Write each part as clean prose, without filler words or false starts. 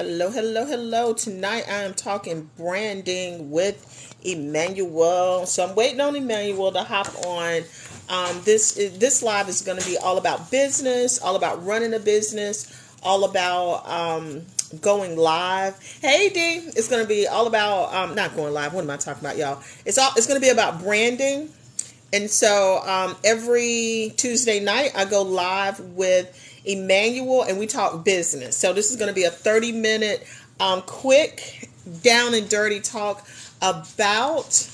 Hello, hello, hello. Tonight I am talking branding with Emmanuel. So I'm waiting on Emmanuel to hop on. This live is going to be all about business, all about running a business, all about going live. Hey D, it's going to be all about not going live. What am I talking about, y'all? It's going to be about branding. And so every Tuesday night, I go live with Emmanuel and we talk business. So this is going to be a 30-minute quick, down and dirty talk about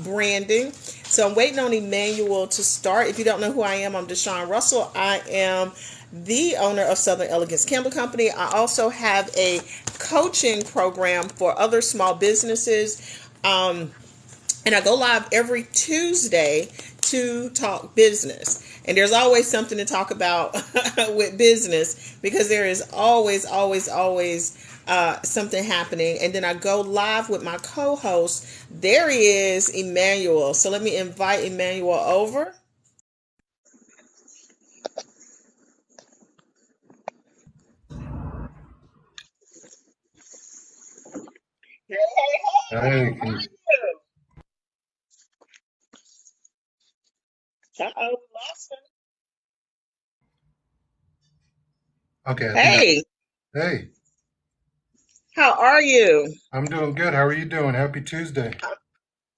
branding. So I'm waiting on Emmanuel to start. If you don't know who I am, I'm Deshaun Russell. I am the owner of Southern Elegance Candle Company. I also have a coaching program for other small businesses. And I go live every Tuesday to talk business. And there's always something to talk about with business because there is always something happening. And then I go live with my co-host. There he is, Emmanuel. So let me invite Emmanuel over. Hey, hey, hey, Hey, how are you? Uh-oh, lost him. okay, I think Hey, hey, how are you? I'm doing good. How are you doing? Happy Tuesday.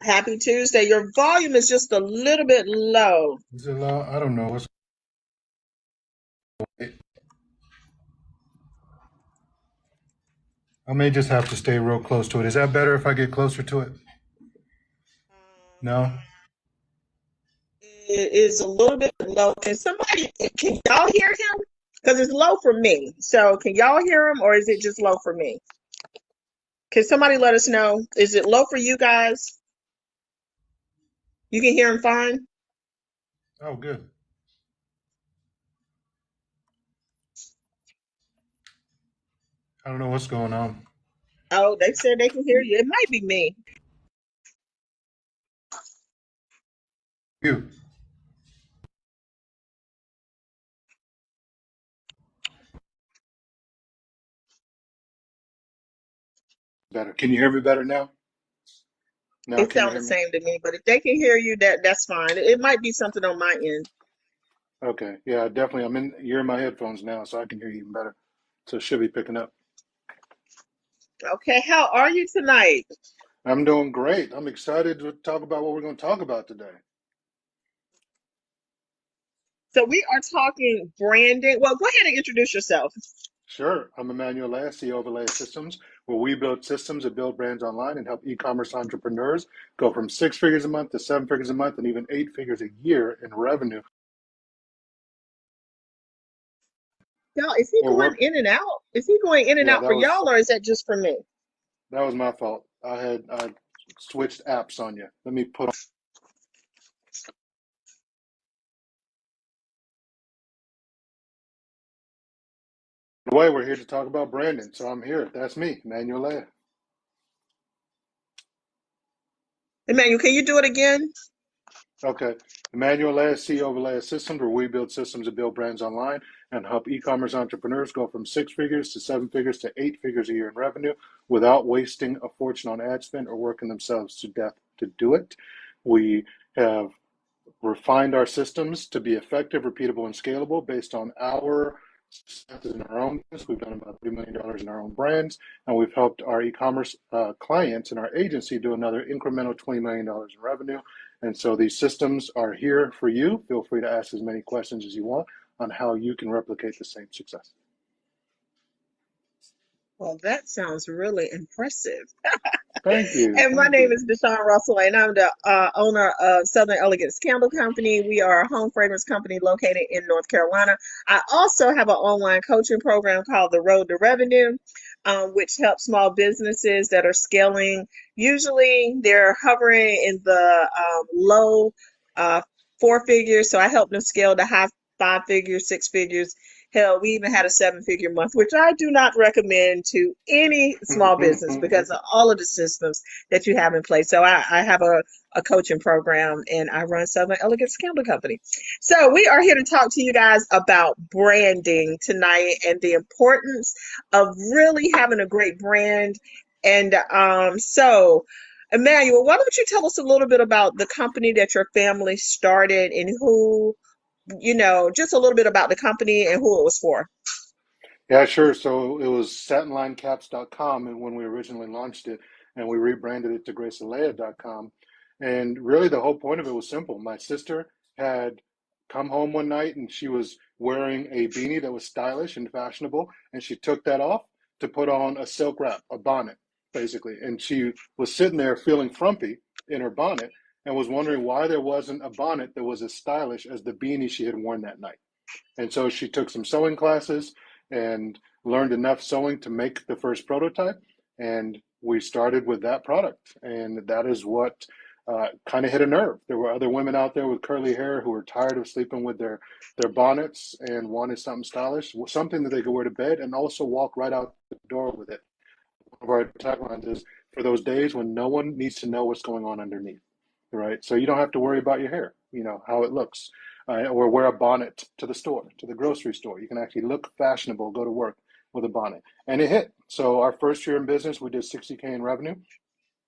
Happy Tuesday. Your volume is just a little bit low. Is it loud? I don't know what's I may just have to stay real close to it. Is that better if I get closer to it? No? It is a little bit low. Can y'all hear him? Because it's low for me. So can y'all hear him or is it just low for me? Can somebody let us know? Is it low for you guys? You can hear him fine? Oh, good. I don't know what's going on. Oh, they said they can hear you. It might be me. You better. Can you hear me better now? Now It can you sounds the hear me? same to me, but if they can hear you, that's fine. It might be something on my end. Okay. Yeah, definitely. You're in my headphones now, so I can hear you even better. So it should be picking up. Okay, how are you tonight? I'm doing great. I'm excited to talk about what we're going to talk about today. So we are talking branding. Well, go ahead and introduce yourself. Sure. I'm Emmanuel Laya, CEO of Elegance Systems, where we build systems that build brands online and help e-commerce entrepreneurs go from six figures a month to seven figures a month and even eight figures a year in revenue. Y'all, is he Or going work. in and out? Is he going in and Yeah, out for y'all or is that just for me? that was my fault. I switched apps on you. Let me put on the way. We're here to talk about branding, so I'm here. That's me, Emmanuel Laya. Emmanuel, can you do it again? Okay. Emmanuel Laya, CEO of Elegance Systems, where we build systems that build brands online and help e-commerce entrepreneurs go from six figures to seven figures to eight figures a year in revenue without wasting a fortune on ad spend or working themselves to death to do it. We have refined our systems to be effective, repeatable, and scalable based on our successes in our own business. We've done about $3 million in our own brands, and we've helped our e-commerce clients and our agency do another incremental $20 million in revenue. And so these systems are here for you. Feel free to ask as many questions as you want on how you can replicate the same success. Well, that sounds really impressive. Thank you. And my Thank name you. is Deshaun Russell, and I'm the owner of Southern Elegance Candle Company. We are a home fragrance company located in North Carolina. I also have an online coaching program called The Road to Revenue, which helps small businesses that are scaling. Usually, they're hovering in the low uh, four figures, so I help them scale to high five figures, six figures, Hell, we even had a 7-figure month, which I do not recommend to any small business because of all of the systems that you have in place. So I have a coaching program and I run Southern Elegance Candle Company. So we are here to talk to you guys about branding tonight and the importance of really having a great brand. And so, Emmanuel, why don't you tell us a little bit about the company that your family started and who, just a little bit about the company and who it was for. Yeah, sure. So it was satinlinecaps.com and when we originally launched it, and we rebranded it to gracealea.com. And really the whole point of it was simple. My sister had come home one night and she was wearing a beanie that was stylish and fashionable, and she took that off to put on a silk wrap, a bonnet, basically. And she was sitting there feeling frumpy in her bonnet and was wondering why there wasn't a bonnet that was as stylish as the beanie she had worn that night. And so she took some sewing classes and learned enough sewing to make the first prototype. And we started with that product. And that is what kind of hit a nerve. There were other women out there with curly hair who were tired of sleeping with their bonnets and wanted something stylish, something that they could wear to bed and also walk right out the door with it. One of our taglines is for those days when no one needs to know what's going on underneath, right? So you don't have to worry about your hair, how it looks, or wear a bonnet to the store, to the grocery store. You can actually look fashionable, go to work with a bonnet. And it hit. So our first year in business, we did 60K in revenue.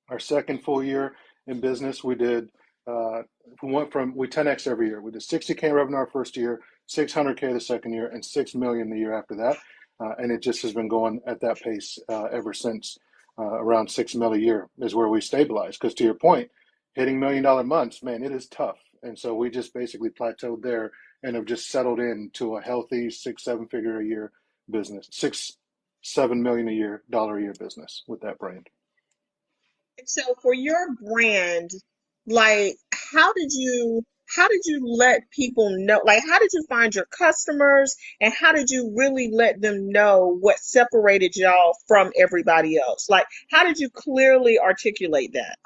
Our second full year in business, we did, we 10X every year. We did 60K in revenue our first year, 600K the second year, and 6 million the year after that. And it just has been going at that pace ever since. Around 6 mil a year is where we stabilized. Because to your point, hitting $1 million months, man, it is tough. And so we just basically plateaued there and have just settled into a healthy 6, 7 figure a year business, 6, 7 million dollar a year business with that brand. And so for your brand, like how did you let people know, like how did you find your customers and how did you really let them know what separated y'all from everybody else? Like how did you clearly articulate that?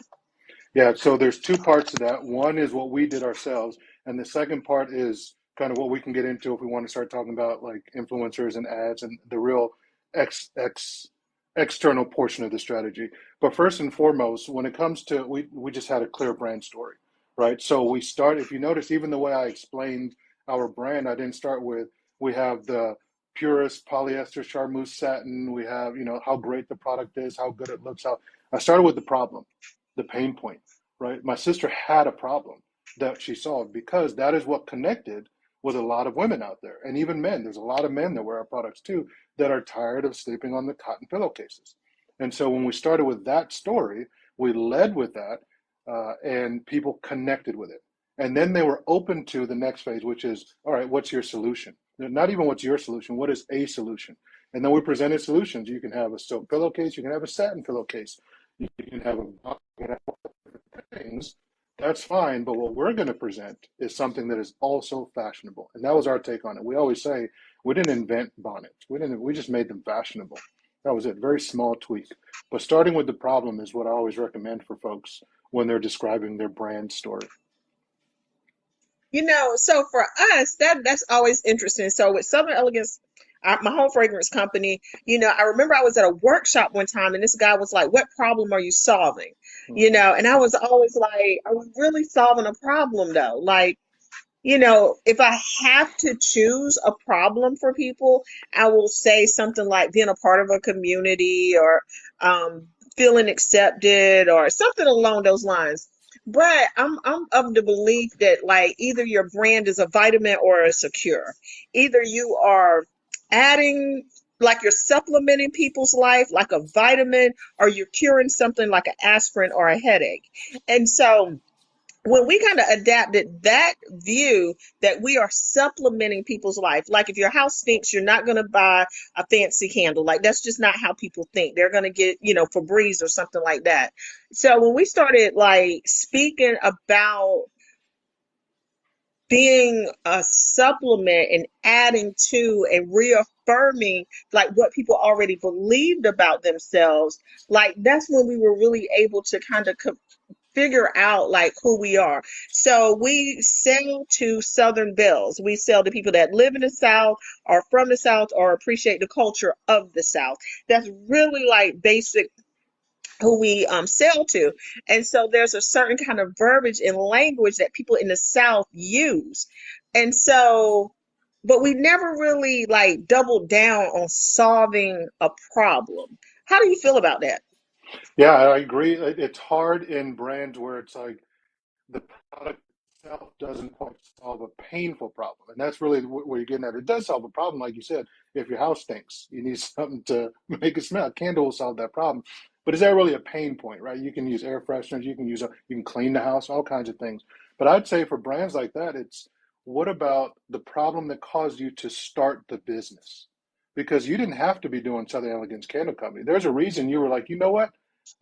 Yeah, so there's two parts to that. One is what we did ourselves, and the second part is kind of what we can get into if we want to start talking about like influencers and ads and the real ex, ex, external portion of the strategy. But first and foremost, when it comes to we just had a clear brand story, right? So we start, if you notice, even the way I explained our brand, I didn't start with we have the purest polyester charmeuse satin, we have, how great the product is, how good it looks, how I started with the problem, the pain point, right? My sister had a problem that she solved because that is what connected with a lot of women out there and even men. There's a lot of men that wear our products too that are tired of sleeping on the cotton pillowcases. And so when we started with that story, we led with that and people connected with it. And then they were open to the next phase, which is, all right, what's your solution? Not even what's your solution, what is a solution? And then we presented solutions. You can have a silk pillowcase, you can have a satin pillowcase, you can have things, that's fine. But what we're going to present is something that is also fashionable. And that was our take on it. We always say we didn't invent bonnets. We just made them fashionable. That was it. Very small tweak. But starting with the problem is what I always recommend for folks when they're describing their brand story. So for us, that's always interesting. So with Southern Elegance, my home fragrance company, I remember I was at a workshop one time and this guy was like, "What problem are you solving?" Mm-hmm. And I was always like, "Are we really solving a problem though?" Like, if I have to choose a problem for people, I will say something like being a part of a community or feeling accepted or something along those lines. But I'm of the belief that like either your brand is a vitamin or a secure. Either you are adding like you're supplementing people's life like a vitamin or you're curing something like an aspirin or a headache. And so when we kind of adapted that view that we are supplementing people's life, like if your house stinks, you're not going to buy a fancy candle. Like that's just not how people think. They're going to get, Febreze or something like that. So when we started like speaking about being a supplement and adding to and reaffirming like what people already believed about themselves, like that's when we were really able to kind of figure out like who we are. So we sell to Southern Belles. We sell to people that live in the South, or from the South, or appreciate the culture of the South. That's really like basic who we sell to. And so there's a certain kind of verbiage and language that people in the South use. And so, but we never really like doubled down on solving a problem. How do you feel about that? Yeah, I agree. It's hard in brands where it's like the product itself doesn't quite solve a painful problem. And that's really where you're getting at. It does solve a problem, like you said. If your house stinks, you need something to make it smell. A candle will solve that problem. But is that really a pain point, right? You can use air fresheners, you can clean the house, all kinds of things. But I'd say for brands like that, it's what about the problem that caused you to start the business? Because you didn't have to be doing Southern Elegance Candle Company. There's a reason you were like, you know what?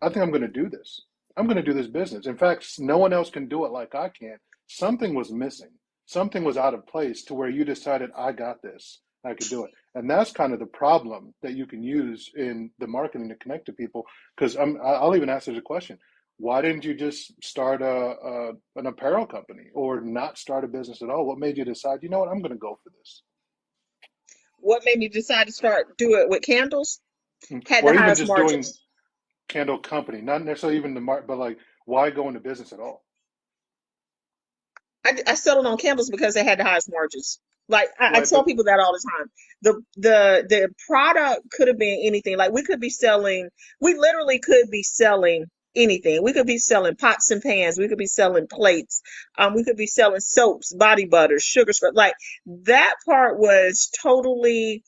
I think I'm going to do this. I'm going to do this business. In fact, no one else can do it like I can. Something was missing. Something was out of place to where you decided, I got this. I could do it. And that's kind of the problem that you can use in the marketing to connect to people. Because I'll even ask you a question. Why didn't you just start an apparel company or not start a business at all? What made you decide, you know what, I'm going to go for this? What made me decide to start do it with candles? Had the Or even highest just doing margins. candle company, not necessarily even the market, but like, why go into business at all? I settled on candles because they had the highest margins. Like I Right, tell but people that all the time. The product could have been anything. Like we could be selling, we literally could be selling anything. We could be selling pots and pans. We could be selling plates. We could be selling soaps, body butters, sugar scrub. Like that part was totally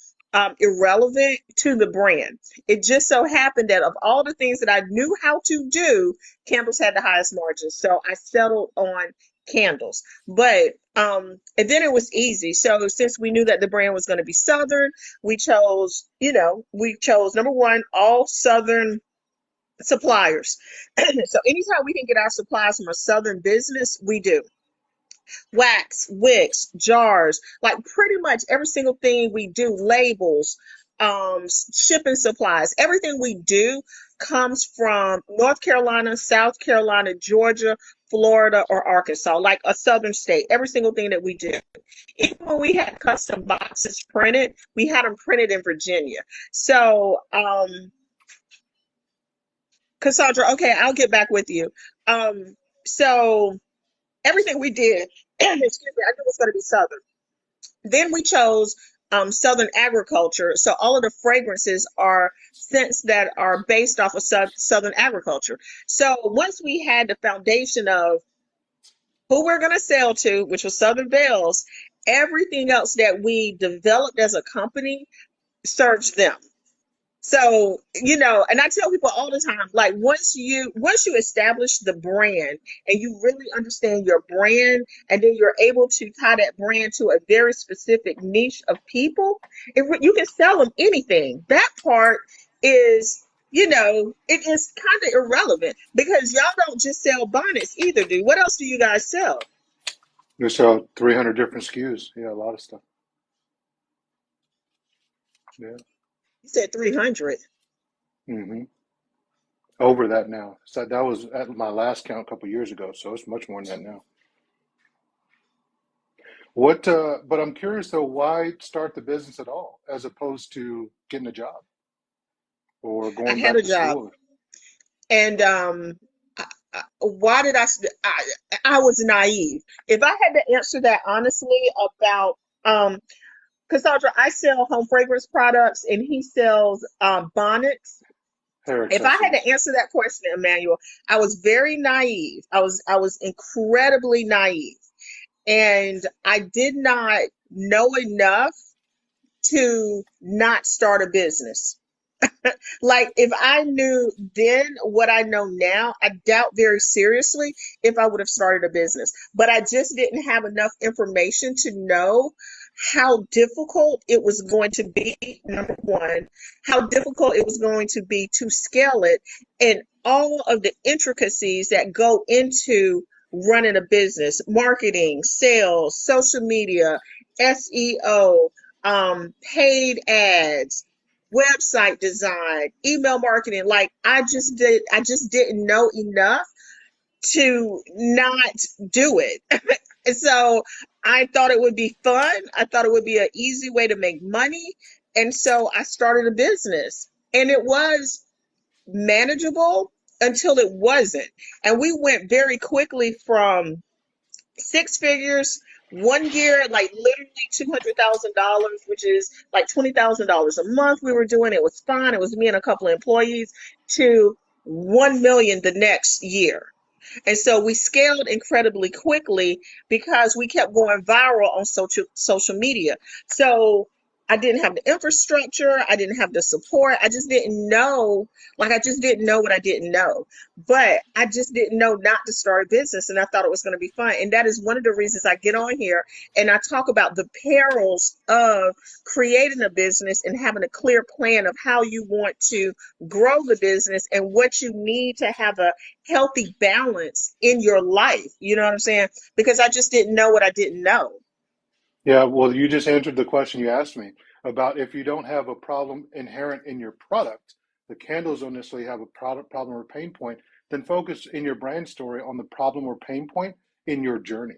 irrelevant to the brand. It just so happened that of all the things that I knew how to do, candles had the highest margins. So I settled on candles. But and then it was easy. So since we knew that the brand was going to be Southern, we chose number one, all Southern suppliers. So anytime we can get our supplies from a Southern business, we do wax, wicks, jars, like pretty much every single thing we do, labels, shipping supplies, everything we do comes from North Carolina, South Carolina, Georgia, Florida, or Arkansas, like a southern state. Every single thing that we do. Even when we had custom boxes printed, we had them printed in Virginia. So, Cassandra, okay, I'll get back with you. So everything we did, excuse me, I knew it was going to be southern. Then we chose Southern agriculture. So all of the fragrances are scents that are based off of Southern agriculture. So once we had the foundation of who we're going to sell to, which was Southern Bells, everything else that we developed as a company serves them. So, and I tell people all the time, like once you establish the brand and you really understand your brand, and then you're able to tie that brand to a very specific niche of people, you can sell them anything. That part is, it is kind of irrelevant because y'all don't just sell bonnets either, do. What else do you guys sell? we sell 300 different SKUs. Yeah, a lot of stuff. Yeah. You said 300. hmm Over that now. So that was at my last count a couple years ago. So it's much more than that now. But I'm curious though, why start the business at all as opposed to getting a job or I going had back a to job. school? And why did I was naive. If I had to answer that honestly about Cassandra, I sell home fragrance products and he sells bonnets. Hair If I had accessories. to answer that question, Emmanuel, I was very naive. I was incredibly naive. And I did not know enough to not start a business. Like if I knew then what I know now, I doubt very seriously if I would have started a business. But I just didn't have enough information to know how difficult it was going to be, number one, how difficult it was going to be to scale it, and all of the intricacies that go into running a business, marketing, sales, social media, SEO, paid ads, website design, email marketing. Like I just didn't know enough to not do it. And so I thought it would be fun. I thought it would be an easy way to make money. And so I started a business. And it was manageable until it wasn't. And we went very quickly from six figures one year, like literally $200,000, which is like $20,000 a month. We were doing it was fine. It was me and a couple of employees to 1 million the next year. And so we scaled incredibly quickly because we kept going viral on social media. So I didn't have the infrastructure, I didn't have the support. I just didn't know, like I just didn't know what I didn't know. But I just didn't know not to start a business and I thought it was going to be fun. And that is one of the reasons I get on here and I talk about the perils of creating a business and having a clear plan of how you want to grow the business and what you need to have a healthy balance in your life. You know what I'm saying? Because I just didn't know what I didn't know. Yeah, well, you just answered the question you asked me about if you don't have a problem inherent in your product, the candles don't necessarily have a product problem or pain point, then focus in your brand story on the problem or pain point in your journey.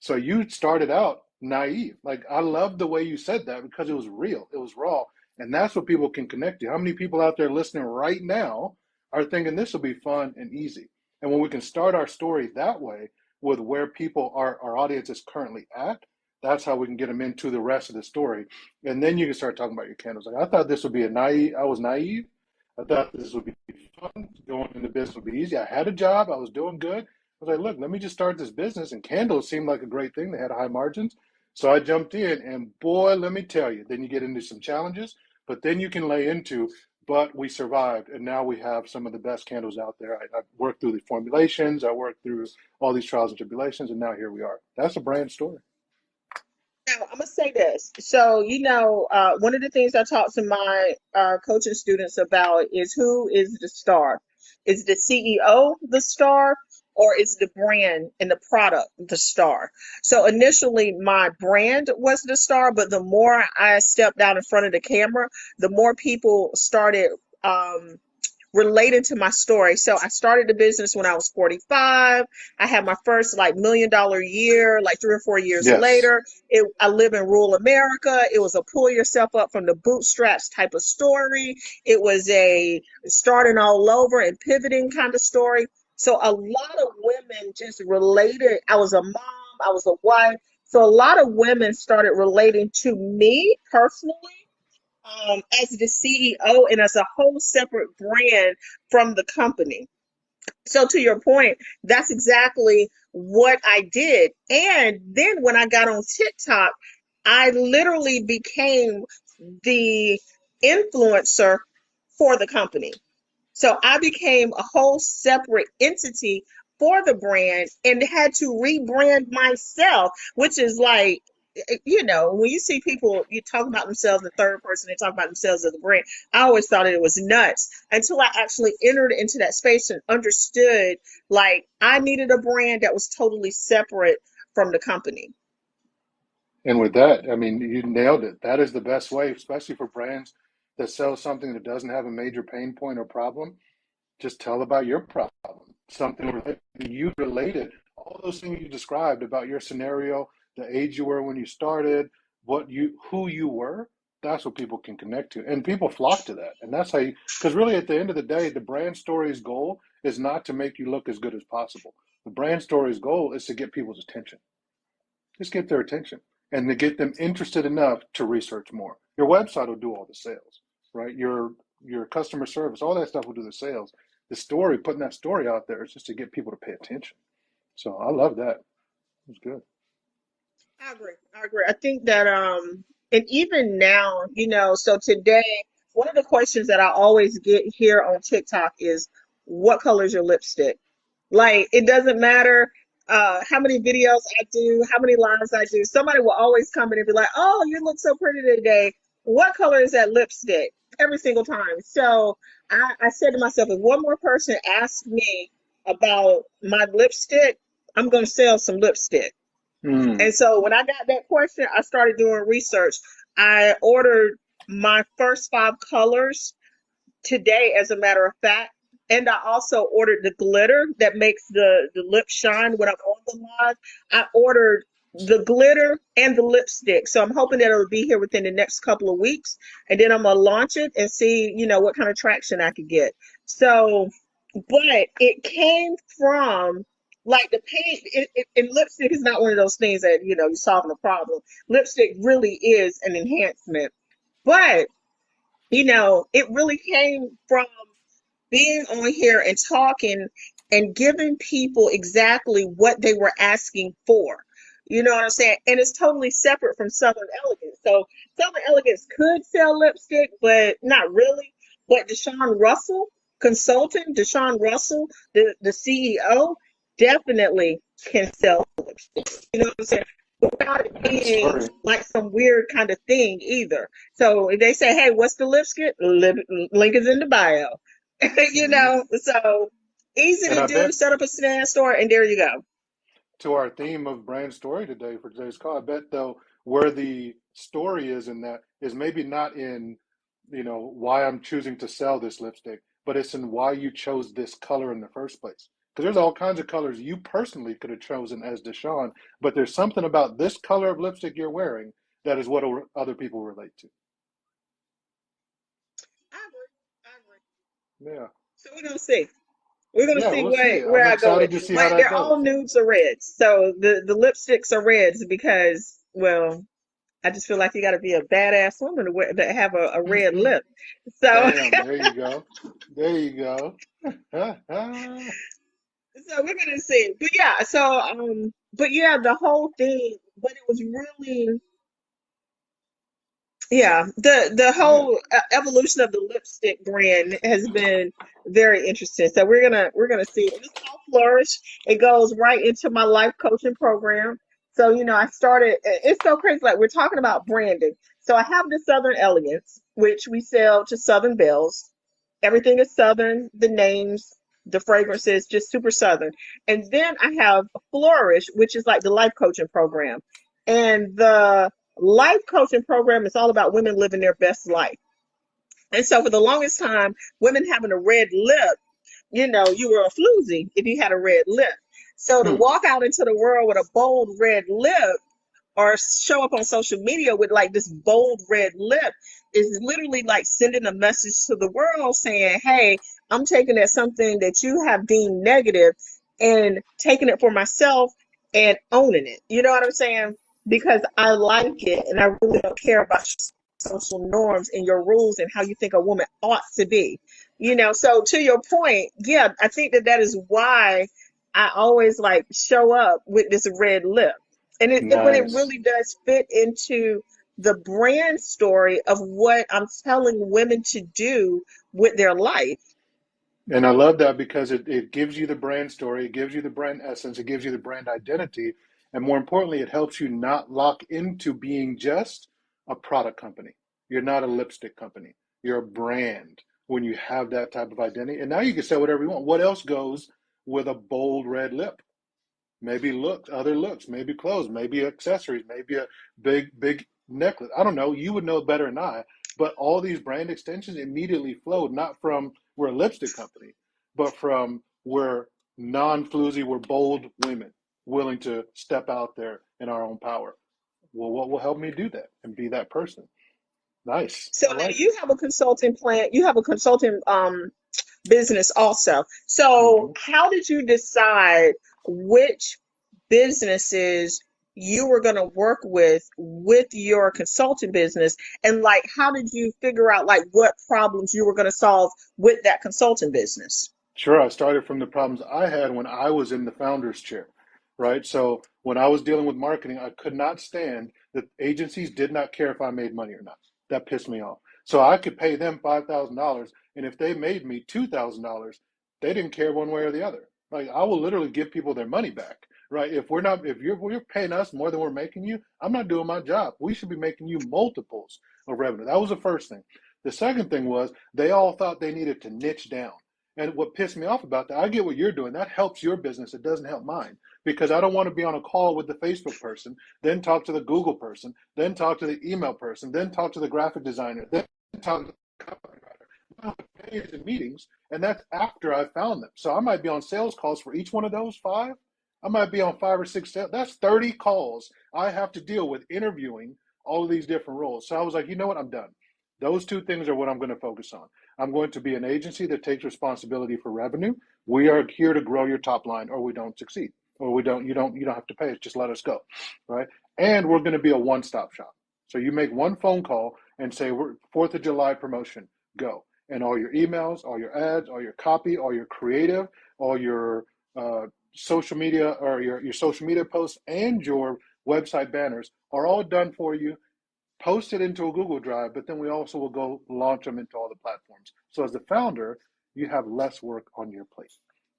So you started out naive. Like I love the way you said that because it was real, it was raw, and that's what people can connect to. How many people out there listening right now are thinking this will be fun and easy? And when we can start our story that way with where people are, our audience is currently at, that's how we can get them into the rest of the story. And then you can start talking about your candles. Like I thought this would be a naive, I was naive. I thought this would be fun. Going into business would be easy. I had a job, I was doing good. I was like, look, let me just start this business. And candles seemed like a great thing. They had high margins. So I jumped in and boy, let me tell you, then you get into some challenges, but then you can lay into, but we survived. And now we have some of the best candles out there. I worked through the formulations. I worked through all these trials and tribulations. And now here we are. That's a brand story. Now, I'm gonna say this. So, one of the things I talk to my coaching students about is who is the star? Is the CEO the star, or is the brand and the product the star? So initially, my brand was the star, but the more I stepped out in front of the camera, the more people started um, related to my story. So I started the business when I was 45. I had my first like $1 million year, like 3 or 4 years Yes. later. I live in rural America. It was a pull yourself up from the bootstraps type of story. It was a starting all over and pivoting kind of story. So a lot of women just related. I was a mom, I was a wife. So a lot of women started relating to me personally as the CEO and as a whole separate brand from the company. So to your point, that's exactly what I did. And then when I got on TikTok, I literally became the influencer for the company. So I became a whole separate entity for the brand and had to rebrand myself, which is like, when you see people you talk about themselves in the third person, they talk about themselves as a brand. I always thought it was nuts until I actually entered into that space and understood like I needed a brand that was totally separate from the company. And with that, I mean, you nailed it. That is the best way, especially for brands that sell something that doesn't have a major pain point or problem. Just tell about your problem, something related, you related, all those things you described about your scenario, the age you were when you started, who you were. That's what people can connect to, and people flock to that. And that's how you, because really, at the end of the day, the brand story's goal is not to make you look as good as possible. The brand story's goal is to get people's attention. Just get their attention and to get them interested enough to research more. Your website will do all the sales, right? Your customer service, all that stuff will do the sales. The story, putting that story out there is just to get people to pay attention. So I love that. It was good. I agree. I agree. I think that and even now, so today, one of the questions that I always get here on TikTok is what color is your lipstick? Like it doesn't matter how many videos I do, how many lives I do. Somebody will always come in and be like, "Oh, you look so pretty today. What color is that lipstick?" Every single time. So I said to myself, if one more person asks me about my lipstick, I'm going to sell some lipstick. Mm. And so when I got that question, I started doing research. I ordered my first five colors today, as a matter of fact. And I also ordered the glitter that makes the lip shine when I'm on the live. I ordered the glitter and the lipstick. So I'm hoping that it'll be here within the next couple of weeks. And then I'm gonna launch it and see, what kind of traction I could get. So, but it came from like the paint and lipstick is not one of those things that, you're solving a problem. Lipstick really is an enhancement. But, it really came from being on here and talking and giving people exactly what they were asking for. You know what I'm saying? And it's totally separate from Southern Elegance. So Southern Elegance could sell lipstick, but not really. But Deshaun Russell, the CEO, definitely can sell lipstick. You know what I'm saying? Without it And the being story. like some weird kind of thing either. So if they say, hey, what's the lipstick? Link is in the bio. Mhm. So easy And to I do, bet set up a stand store, and there you go. to our theme of brand story today for today's call, I bet though where the story is in that is maybe not in, why I'm choosing to sell this lipstick, but it's in why you chose this color in the first place. Because there's all kinds of colors you personally could have chosen as Deshaun, but there's something about this color of lipstick you're wearing that is what other people relate to. I agree. I agree. Yeah. So we're gonna see. We're gonna Yeah, see we'll see. where I'm I go excited with to it. see how But that they're all goes. nudes or reds. So the lipsticks are reds because, well, I just feel like you got to be a badass woman to have a red lip. So Bam, there you go. There you go. so we're gonna see. But yeah, but yeah, the whole thing. But it was really, yeah, the Yeah. whole evolution of the lipstick brand has been very interesting. So we're gonna see. And it's called Flourish. It goes right into my life coaching program. So I started. It's so crazy. Like we're talking about branding. So I have the Southern Elegance, which we sell to Southern Bells. Everything is Southern. The names, the fragrances, just super Southern. And then I have Flourish, which is like the life coaching program. And the life coaching program is all about women living their best life. And so for the longest time, women having a red lip, you were a floozy if you had a red lip. So to Hmm. walk out into the world with a bold red lip or show up on social media with like this bold red lip is literally like sending a message to the world saying, hey, I'm taking at something that you have deemed negative and taking it for myself and owning it. You know what I'm saying? Because I like it and I really don't care about social norms and your rules and how you think a woman ought to be. So to your point, yeah, I think that is why I always like show up with this red lip but it Nice. really does fit into the brand story of what I'm telling women to do with their life. And I love that because it gives you the brand story, it gives you the brand essence, it gives you the brand identity. And more importantly, it helps you not lock into being just a product company. You're not a lipstick company. You're a brand when you have that type of identity. And now you can say whatever you want. What else goes with a bold red lip? Maybe looks, other looks, maybe clothes, maybe accessories, maybe a big necklace. I don't know. You would know better than I. But all these brand extensions immediately flowed not from we're a lipstick company, but from we're non-floozy, we're bold women willing to step out there in our own power. Well, what will help me do that and be that person? Nice. So I now like it. you have a consulting plan, you have a consulting business also. So Hmm. how did you decide which businesses you were going to work with your consulting business, and like how did you figure out like what problems you were going to solve with that consulting business? Sure, I started from the problems I had when I was in the founder's chair, right? So when I was dealing with marketing, I could not stand that agencies did not care if I made money or not. That pissed me off. So I could pay them $5,000, and if they made me $2,000, they didn't care one way or the other. Like I will literally give people their money back, right? If you're paying us more than we're making you, I'm not doing my job. We should be making you multiples of revenue. That was the first thing. The second thing was they all thought they needed to niche down. And what pissed me off about that, I get what you're doing. That helps your business. It doesn't help mine because I don't want to be on a call with the Facebook person, then talk to the Google person, then talk to the email person, then talk to the graphic designer, then talk to the copywriter. days in meetings, and that's after I found them. So I might be on sales calls for each one of those five. I might be on 5 or 6 sales. That's 30 calls I have to deal with interviewing all of these different roles. So I was like, you know what? I'm done. Those two things are what I'm going to focus on. I'm going to be an agency that takes responsibility for revenue. We are here to grow your top line, or we don't succeed, or we don't. You don't have to pay us. Just let us go, right? And we're going to be a one-stop shop. So you make one phone call and say, we're 4th of July promotion, go. And all your emails, all your ads, all your copy, all your creative, all your social media, or your social media posts and your website banners are all done for you. Post it into a Google Drive, but then we also will go launch them into all the platforms. So as the founder, you have less work on your plate.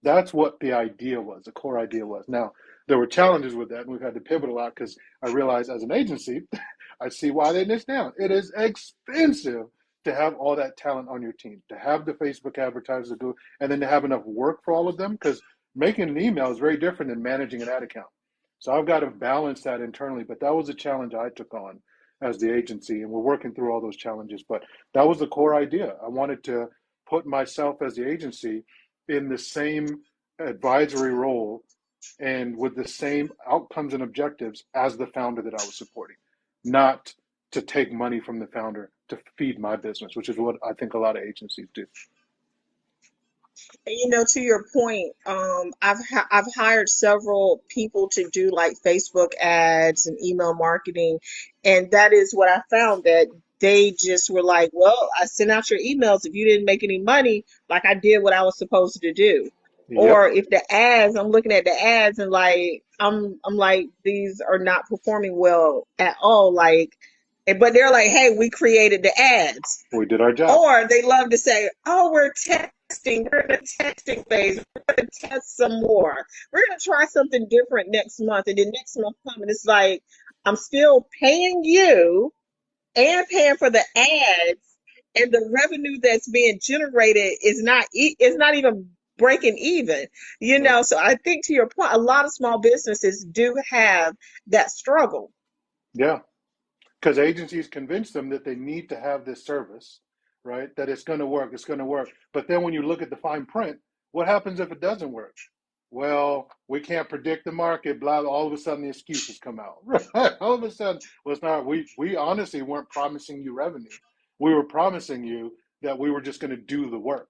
That's what the idea was, the core idea was. Now, there were challenges with that, and we've had to pivot a lot because I realized as an agency, I see why they niche down. It is expensive to have all that talent on your team, to have the Facebook advertisers to do, and then to have enough work for all of them, because making an email is very different than managing an ad account. So I've got to balance that internally, but that was a challenge I took on as the agency, and we're working through all those challenges. But that was the core idea. I wanted to put myself as the agency in the same advisory role and with the same outcomes and objectives as the founder that I was supporting, not to take money from the founder to feed my business, which is what I think a lot of agencies do. And, to your point, I've hired several people to do like Facebook ads and email marketing, and that is what I found, that they just were like, "Well, I sent out your emails. If you didn't make any money, like, I did what I was supposed to do." Yep, Or if the ads, I'm looking at the ads and like I'm like, these are not performing well at all. Like, but they're like, "Hey, we created the ads." we did our job. Or they love to say, "Oh, we're testing. We're in the testing phase. We're going to test some more. We're going to try something different next month." And then next month comes, and it's like, I'm still paying you and paying for the ads, and the revenue that's being generated is not even breaking even. Nope. So I think, to your point, a lot of small businesses do have that struggle. Yeah, because agencies convince them that they need to have this service, right? That it's going to work, it's going to work. But then when you look at the fine print, what happens if it doesn't work? Well, we can't predict the market, blah, blah. All of a sudden the excuses come out. Right? All of a sudden, well, it's not, we honestly weren't promising you revenue. We were promising you that we were just going to do the work.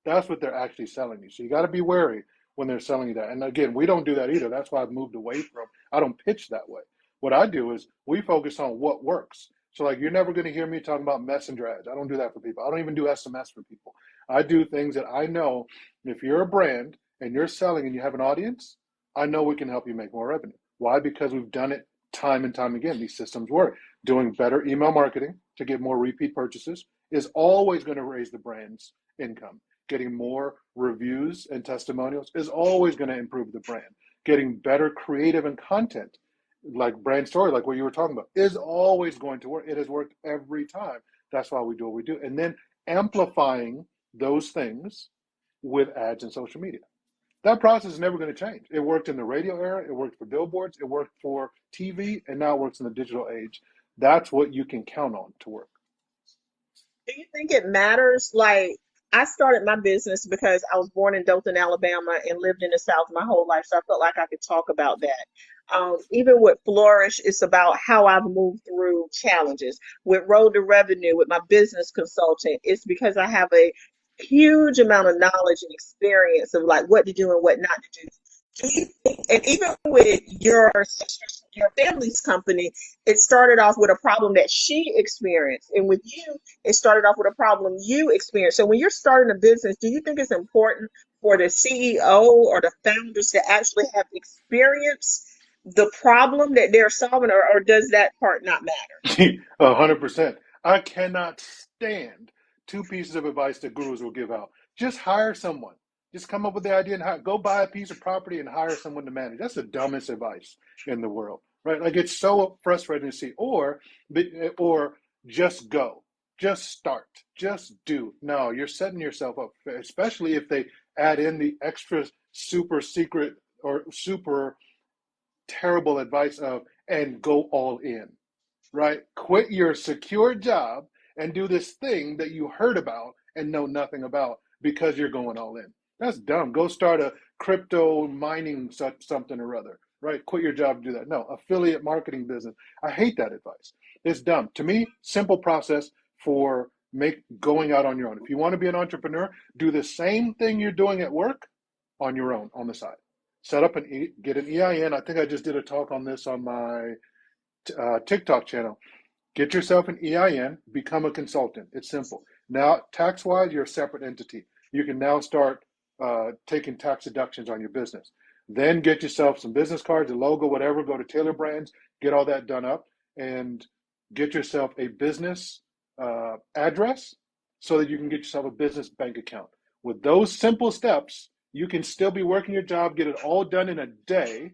That's what they're actually selling you. So you got to be wary when they're selling you that. And again, we don't do that either. That's why I've moved away from, I don't pitch that way. What I do is we focus on what works. So like, you're never going to hear me talking about messenger ads. I don't do that for people. I don't even do SMS for people. I do things that I know, if you're a brand and you're selling and you have an audience, I know we can help you make more revenue. Why? Because we've done it time and time again. These systems work. Doing better email marketing to get more repeat purchases is always going to raise the brand's income. Getting more reviews and testimonials is always going to improve the brand. Getting better creative and content, like brand story, like what you were talking about, is always going to work. It has worked every time. That's why we do what we do. And then amplifying those things with ads and social media. That process is never going to change. It worked in the radio era, it worked for billboards, it worked for TV, and now it works in the digital age. That's what you can count on to work. Do you think it matters? Like, I started my business because I was born in Dothan, Alabama, and lived in the South my whole life. So I felt like I could talk about that. Even with Flourish, it's about how I've moved through challenges. With Road to Revenue, with my business consultant, it's because I have a huge amount of knowledge and experience of like what to do and what not to do. Do you think, and even with your family's company, it started off with a problem that she experienced, and with you, it started off with a problem you experienced. So when you're starting a business, do you think it's important for the CEO or the founders to actually have experienced the problem that they're solving, or does that part not matter? 100%. I cannot stand two pieces of advice that gurus will give out. Just hire someone. Just come up with the idea and go buy a piece of property and hire someone to manage. That's the dumbest advice in the world, right? Like, it's so frustrating to see. Or just go, just start, just do. No, you're setting yourself up, especially if they add in the extra super secret or super terrible advice of, and go all in, right? Quit your secure job and do this thing that you heard about and know nothing about because you're going all in. That's dumb. Go start a crypto mining something or other, right? Quit your job to do that. No, affiliate marketing business. I hate that advice. It's dumb. To me, simple process for make going out on your own. If you want to be an entrepreneur, do the same thing you're doing at work on your own on the side. Set up get an EIN. I think I just did a talk on this on my TikTok channel. Get yourself an EIN, become a consultant. It's simple. Now, tax-wise, you're a separate entity. You can now start taking tax deductions on your business. Then get yourself some business cards, a logo, whatever. Go to Taylor Brands, get all that done up, and get yourself a business address so that you can get yourself a business bank account. With those simple steps, you can still be working your job, get it all done in a day,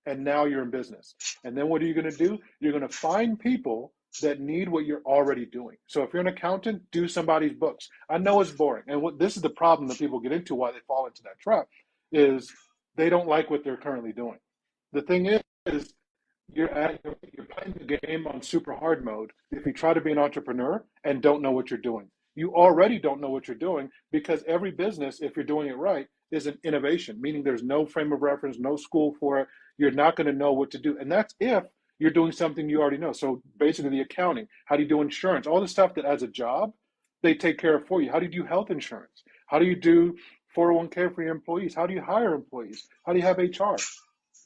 and now you're in business. And then what are you going to do? You're going to find people that need what you're already doing. So if you're an accountant, do somebody's books. I know it's boring. And this is the problem that people get into, why they fall into that trap, is they don't like what they're currently doing. The thing is you're playing the game on super hard mode if you try to be an entrepreneur and don't know what you're doing. You already don't know what you're doing because every business, if you're doing it right, is an innovation, meaning there's no frame of reference, no school for it. You're not going to know what to do. And that's if you're doing something you already know. So basically the accounting, how do you do insurance, all the stuff that as a job, they take care of for you. How do you do health insurance? How do you do 401k for your employees? How do you hire employees? How do you have HR?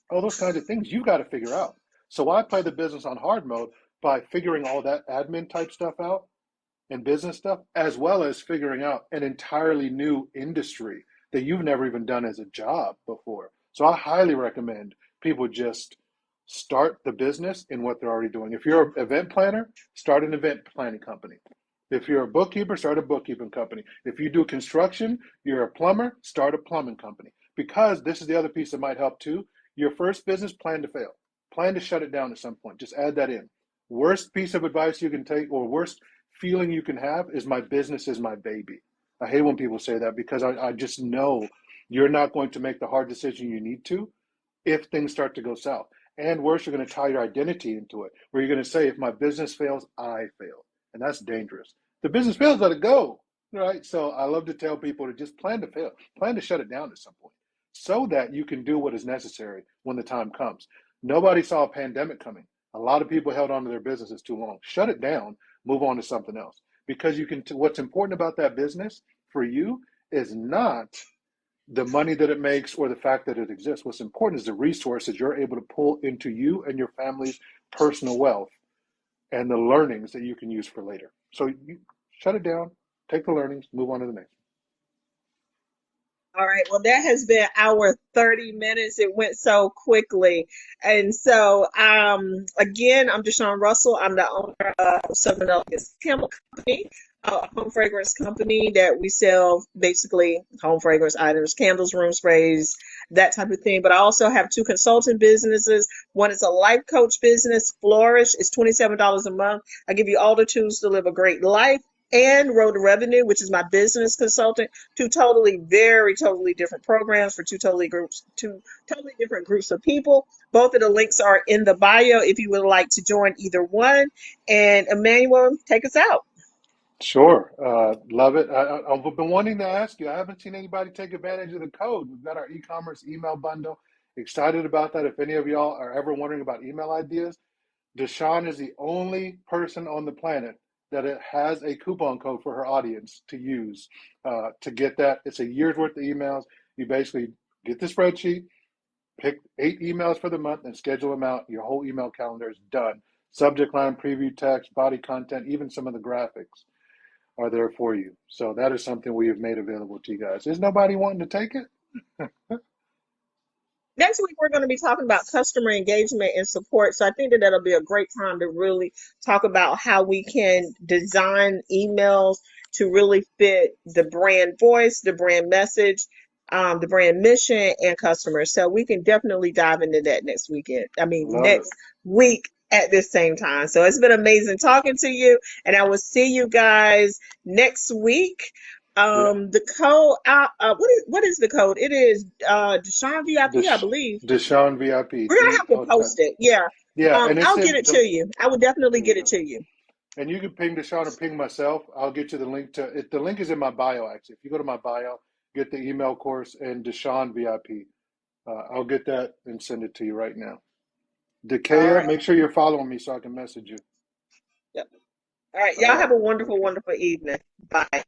All those kinds of things you got to figure out. So I play the business on hard mode by figuring all that admin type stuff out and business stuff, as well as figuring out an entirely new industry that you've never even done as a job before. So I highly recommend people just start the business in what they're already doing. If you're an event planner, start an event planning company. If you're a bookkeeper, start a bookkeeping company. If you do construction, you're a plumber, start a plumbing company. Because this is the other piece that might help too. Your first business, plan to fail. Plan to shut it down at some point. Just add that in. Worst piece of advice you can take, or worst feeling you can have, is my business is my baby. I hate when people say that because I just know you're not going to make the hard decision you need to if things start to go south. And worse, you're going to tie your identity into it, where you're going to say, if my business fails, I fail. And that's dangerous. The business fails, let it go, right? So I love to tell people to just plan to fail, plan to shut it down at some point so that you can do what is necessary when the time comes. Nobody saw a pandemic coming. A lot of people held on to their businesses too long. Shut it down, move on to something else. Because you can. What's important about that business for you is not the money that it makes or the fact that it exists. What's important is the resources you're able to pull into you and your family's personal wealth and the learnings that you can use for later. So you shut it down, take the learnings, move on to the next. All right. Well, that has been our 30 minutes. It went so quickly. And so, again, I'm Deshawn Russell. I'm the owner of Southern Elegance Chemical Company, a home fragrance company that we sell basically home fragrance items, candles, room sprays, that type of thing. But I also have two consulting businesses. One is a life coach business, Flourish. It's $27 a month. I give you all the tools to live a great life. And Road to Revenue, which is my business consultant, two totally different programs for two totally different groups of people. Both of the links are in the bio if you would like to join either one. And Emmanuel, take us out. Sure. Love it. I've been wanting to ask you. I haven't seen anybody take advantage of the code. We've got our e-commerce email bundle. Excited about that. If any of y'all are ever wondering about email ideas, Deshawn is the only person on the planet that it has a coupon code for her audience to use to get that. It's a year's worth of emails. You basically get the spreadsheet, pick 8 emails for the month, and schedule them out. Your whole email calendar is done. Subject line, preview text, body content, even some of the graphics are there for you. So that is something we have made available to you guys. Is nobody wanting to take it? Next week, we're going to be talking about customer engagement and support. So I think that that'll be a great time to really talk about how we can design emails to really fit the brand voice, the brand message, the brand mission, and customers. So we can definitely dive into that Love it. next week at this same time. So it's been amazing talking to you, and I will see you guys next week. Yeah. The code, what is the code? It is Deshaun VIP, I believe. Deshawn VIP. We're gonna have to post it. Yeah. Yeah, and it's I'll get in it to you. I will definitely there you get it go. to you. And you can ping Deshaun or ping myself. I'll get you the link to it. The link is in my bio, actually. If you go to my bio, get the email course and Deshaun VIP. I'll get that and send it to you right now. All Dekaya, right. make sure you're following me so I can message you. Yep. All right. All Y'all right. have a wonderful, Okay. wonderful evening. Bye.